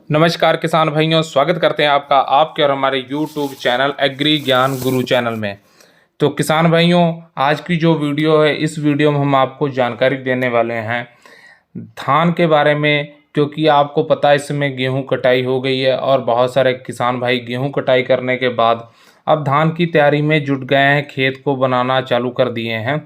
नमस्कार किसान भाइयों, स्वागत करते हैं आपका आपके और हमारे YouTube चैनल एग्री ज्ञान गुरु चैनल में। तो किसान भाइयों, आज की जो वीडियो है, इस वीडियो में हम आपको जानकारी देने वाले हैं धान के बारे में, क्योंकि आपको पता है इस समय गेहूं कटाई हो गई है और बहुत सारे किसान भाई गेहूं कटाई करने के बाद अब धान की तैयारी में जुट गए हैं, खेत को बनाना चालू कर दिए हैं।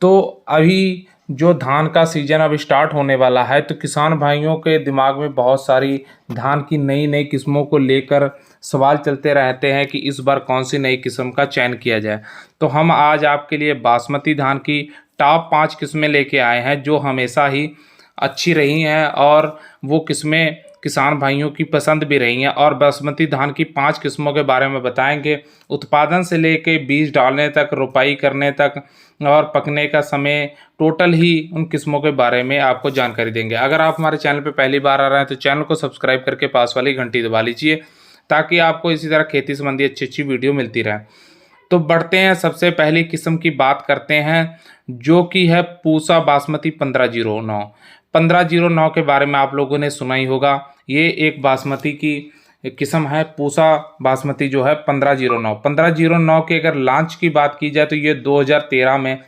तो अभी जो धान का सीजन अब स्टार्ट होने वाला है, तो किसान भाइयों के दिमाग में बहुत सारी धान की नई नई किस्मों को लेकर सवाल चलते रहते हैं कि इस बार कौन सी नई किस्म का चयन किया जाए। तो हम आज आपके लिए बासमती धान की टॉप 5 किस्में लेके आए हैं जो हमेशा ही अच्छी रही हैं और वो किस्में किसान भाइयों की पसंद भी रही हैं। और बासमती धान की 5 किस्मों के बारे में बताएंगे, उत्पादन से लेके बीज डालने तक, रोपाई करने तक और पकने का समय, टोटल ही उन किस्मों के बारे में आपको जानकारी देंगे। अगर आप हमारे चैनल पर पहली बार आ रहे हैं तो चैनल को सब्सक्राइब करके पास वाली घंटी दबा लीजिए, ताकि आपको इसी तरह खेती संबंधी अच्छी अच्छी वीडियो मिलती रहे। तो बढ़ते हैं, सबसे पहली किस्म की बात करते हैं जो कि है पूसा बासमती 1509। 1509 के बारे में आप लोगों ने सुना ही होगा। ये एक बासमती की किस्म है, पूसा बासमती जो है 1509। 1509 के अगर लॉन्च की बात की जाए तो ये 2013 में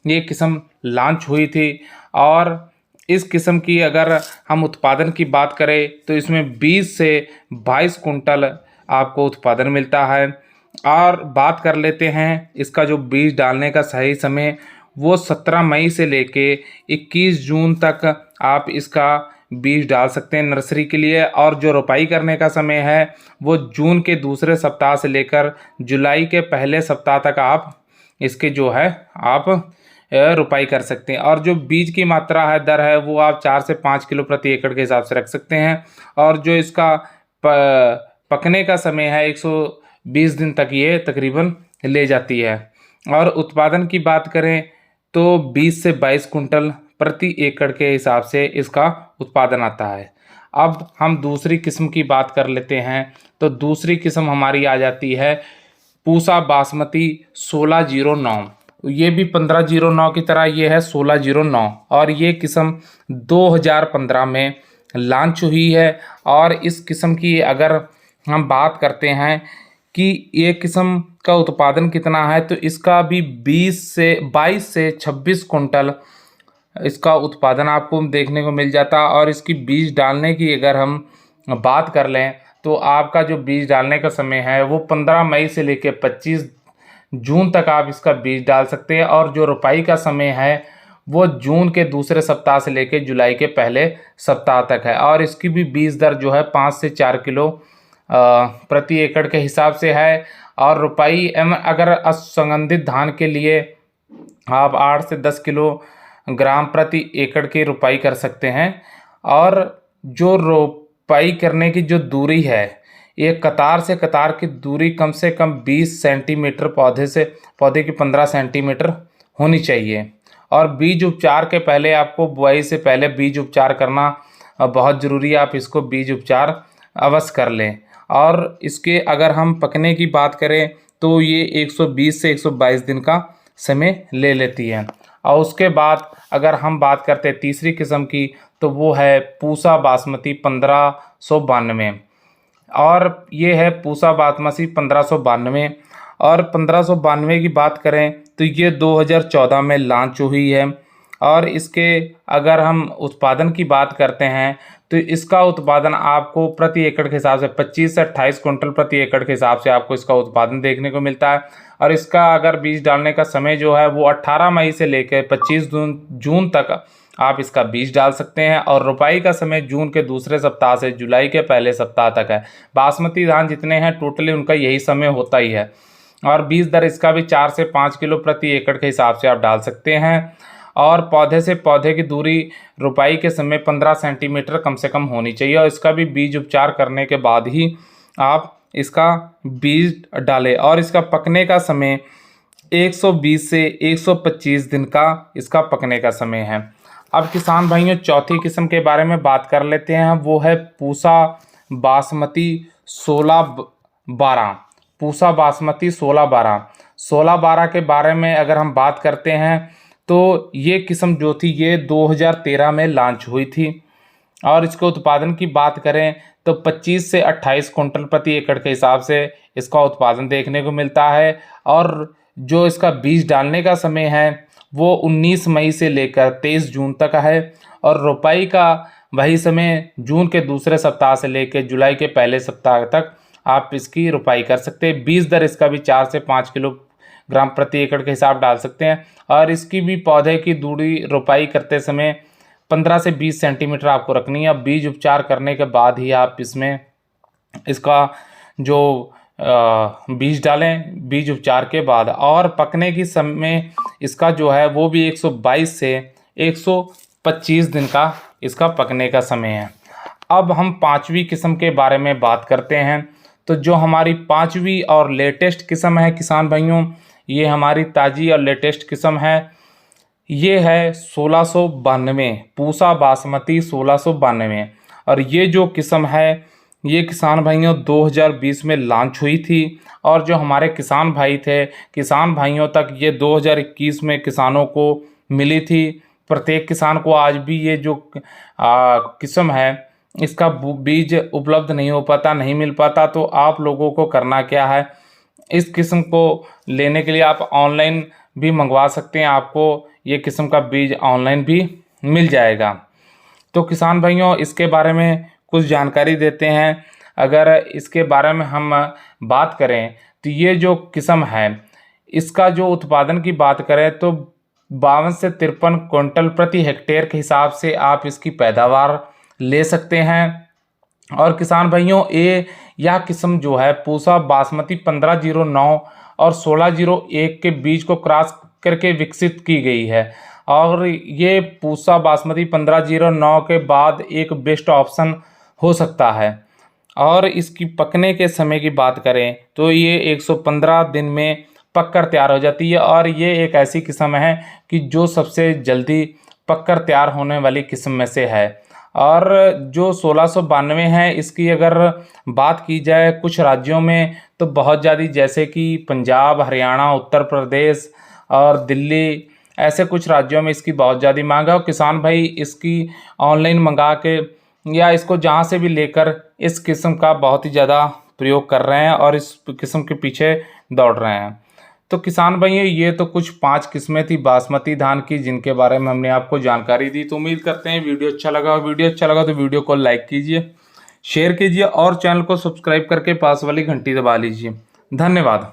ये किस्म लॉन्च हुई थी। और इस किस्म की अगर हम उत्पादन की बात करें तो इसमें 20 से 22 कुंटल आपको उत्पादन मिलता है। और बात कर लेते हैं इसका जो बीज डालने का सही समय, वो 17 मई से लेके 21 जून तक आप इसका बीज डाल सकते हैं नर्सरी के लिए। और जो रोपाई करने का समय है वो जून के दूसरे सप्ताह से लेकर जुलाई के पहले सप्ताह तक आप इसके जो है आप रोपाई कर सकते हैं। और जो बीज की मात्रा है, दर है, वो आप 4 से 5 किलो प्रति एकड़ के हिसाब से रख सकते हैं। और जो इसका पकने का समय है 120 दिन तक ये तकरीबन ले जाती है। और उत्पादन की बात करें तो 20 से 22 कुंटल प्रति एकड़ के हिसाब से इसका उत्पादन आता है। अब हम दूसरी किस्म की बात कर लेते हैं। तो दूसरी किस्म हमारी आ जाती है पूसा बासमती 1609। ये भी 1509 की तरह ये है 1609, और ये किस्म 2015 में लॉन्च हुई है। और इस किस्म की अगर हम बात करते हैं कि ये किस्म का उत्पादन कितना है, तो इसका भी 22 से 26 कुंटल इसका उत्पादन आपको देखने को मिल जाता। और इसकी बीज डालने की अगर हम बात कर लें तो आपका जो बीज डालने का समय है वो 15 मई से लेकर 25 जून तक आप इसका बीज डाल सकते हैं। और जो रोपाई का समय है वो जून के दूसरे सप्ताह से लेकर जुलाई के पहले सप्ताह तक है। और इसकी भी बीज दर जो है 5 से 4 किलो प्रति एकड़ के हिसाब से है। और रोपाई अगर असंगठित धान के लिए आप 8 से 10 किलो ग्राम प्रति एकड़ की रोपाई कर सकते हैं। और जो रोपाई करने की जो दूरी है, एक कतार से कतार की दूरी कम से कम 20 सेंटीमीटर, पौधे की 15 सेंटीमीटर होनी चाहिए। और बीज उपचार के पहले आपको बुआई से पहले बीज उपचार करना बहुत ज़रूरी है। आप इसको बीज उपचार अवश्य कर लें। और इसके अगर हम पकने की बात करें तो ये 120 से 122 दिन का समय ले लेती है। और उसके बाद अगर हम बात करते हैं तीसरी किस्म की, तो वो है पूसा बासमती 1592। और ये है पूसा बासमती 1592। और 1592 की बात करें तो ये 2014 में लॉन्च हुई है। और इसके अगर हम उत्पादन की बात करते हैं तो इसका उत्पादन आपको प्रति एकड़ के हिसाब से 25 से 28 कुंटल प्रति एकड़ के हिसाब से आपको इसका उत्पादन देखने को मिलता है। और इसका अगर बीज डालने का समय जो है वो 18 मई से लेकर 25 जून तक आप इसका बीज डाल सकते हैं। और रोपाई का समय जून के दूसरे सप्ताह से जुलाई के पहले सप्ताह तक है। बासमती धान जितने हैं टोटली उनका यही समय होता ही है। और बीज दर इसका भी 4 से 5 किलो प्रति एकड़ के हिसाब से आप डाल सकते हैं। और पौधे से पौधे की दूरी रोपाई के समय 15 सेंटीमीटर कम से कम होनी चाहिए। और इसका भी बीज उपचार करने के बाद ही आप इसका बीज डालें। और इसका पकने का समय 120 से 125 दिन का इसका पकने का समय है। अब किसान भाइयों, चौथी किस्म के बारे में बात कर लेते हैं। वो है पूसा बासमती 1612। पूसा बासमती 1612। 1612 के बारे में अगर हम बात करते हैं तो ये किस्म जो थी ये 2013 में लॉन्च हुई थी। और इसके उत्पादन की बात करें तो 25 से 28 कुंटल प्रति एकड़ के हिसाब से इसका उत्पादन देखने को मिलता है। और जो इसका बीज डालने का समय है वो 19 मई से लेकर 23 जून तक है। और रोपाई का वही समय जून के दूसरे सप्ताह से लेकर जुलाई के पहले सप्ताह तक आप इसकी रोपाई कर सकते हैं। बीज दर इसका भी 4 से 5 किलोग्राम प्रति एकड़ के हिसाब डाल सकते हैं। और इसकी भी पौधे की दूरी रोपाई करते समय 15 से 20 सेंटीमीटर आपको रखनी है। अब बीज उपचार करने के बाद ही आप इसमें इसका जो बीज डालें, बीज उपचार के बाद। और पकने की समय इसका जो है वो भी 122 से 125 दिन का इसका पकने का समय है। अब हम पांचवी किस्म के बारे में बात करते हैं। तो जो हमारी पांचवी और लेटेस्ट किस्म है किसान भाइयों, ये हमारी ताज़ी और लेटेस्ट किस्म है। ये है 1692 पूसा बासमती 1692। और ये जो किस्म है ये किसान भाइयों 2020 में लॉन्च हुई थी। और जो हमारे किसान भाई थे, किसान भाइयों तक ये 2021 में किसानों को मिली थी। प्रत्येक किसान को आज भी ये जो किस्म है इसका बीज उपलब्ध नहीं हो पाता, नहीं मिल पाता। तो आप लोगों को करना क्या है, इस किस्म को लेने के लिए आप ऑनलाइन भी मंगवा सकते हैं। आपको ये किस्म का बीज ऑनलाइन भी मिल जाएगा। तो किसान भाइयों इसके बारे में कुछ जानकारी देते हैं। अगर इसके बारे में हम बात करें तो ये जो किस्म है इसका जो उत्पादन की बात करें तो 52 से 53 क्विंटल प्रति हेक्टेयर के हिसाब से आप इसकी पैदावार ले सकते हैं। और किसान भाइयों यह किस्म जो है पूसा बासमती 1509 और 1601 के बीज को क्रॉस करके विकसित की गई है। और ये पूसा बासमती 1509 के बाद एक बेस्ट ऑप्शन हो सकता है। और इसकी पकने के समय की बात करें तो ये 115 दिन में पककर तैयार हो जाती है। और ये एक ऐसी किस्म है कि जो सबसे जल्दी पककर तैयार होने वाली किस्म में से है। और जो 1692 है इसकी अगर बात की जाए कुछ राज्यों में तो बहुत ज़्यादा, जैसे कि पंजाब, हरियाणा, उत्तर प्रदेश और दिल्ली, ऐसे कुछ राज्यों में इसकी बहुत ज़्यादा मांग है। और किसान भाई इसकी ऑनलाइन मंगा के या इसको जहाँ से भी लेकर इस किस्म का बहुत ही ज़्यादा प्रयोग कर रहे हैं और इस किस्म के पीछे दौड़ रहे हैं। तो किसान भाई ये तो कुछ 5 किस्में थी बासमती धान की जिनके बारे में हमने आपको जानकारी दी। तो उम्मीद करते हैं वीडियो अच्छा लगा। वीडियो अच्छा लगा तो वीडियो को लाइक कीजिए, शेयर कीजिए और चैनल को सब्सक्राइब करके पास वाली घंटी दबा लीजिए। धन्यवाद।